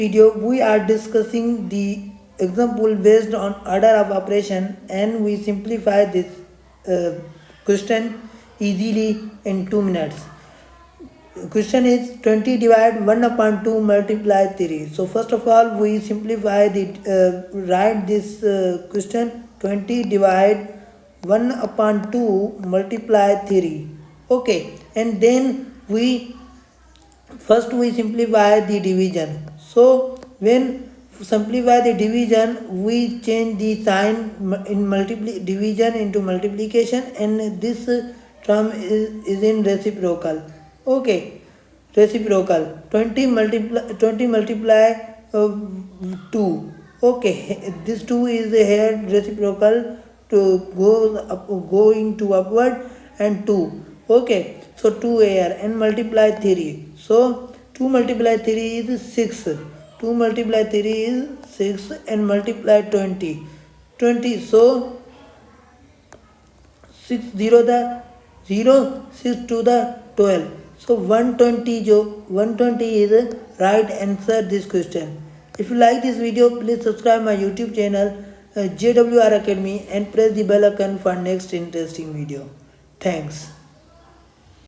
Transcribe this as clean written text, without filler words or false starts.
Video we are discussing the example based on order of operation, and we simplify this question easily in 2 minutes. Question is 20 divide 1 upon 2 multiply 3. So first of all we simplify the write this question 20 divide 1 upon 2 multiply 3. Okay, and then we first we simplify the division. So when simplify the division, we change the sign in division into multiplication, and this term is in reciprocal. Okay, reciprocal 20 multiply 2. Okay, this 2 is here reciprocal to go into upward, and 2. Okay, so 2 here and multiply 3. So 2 multiply 3 is 6. 2 multiply 3 is 6 and multiply 20. So 6 0 the 0, 6 to the 12. So 120 120 is right answer this question. If you like this video, please subscribe my YouTube channel JWR Academy and press the bell icon for next interesting video. Thanks.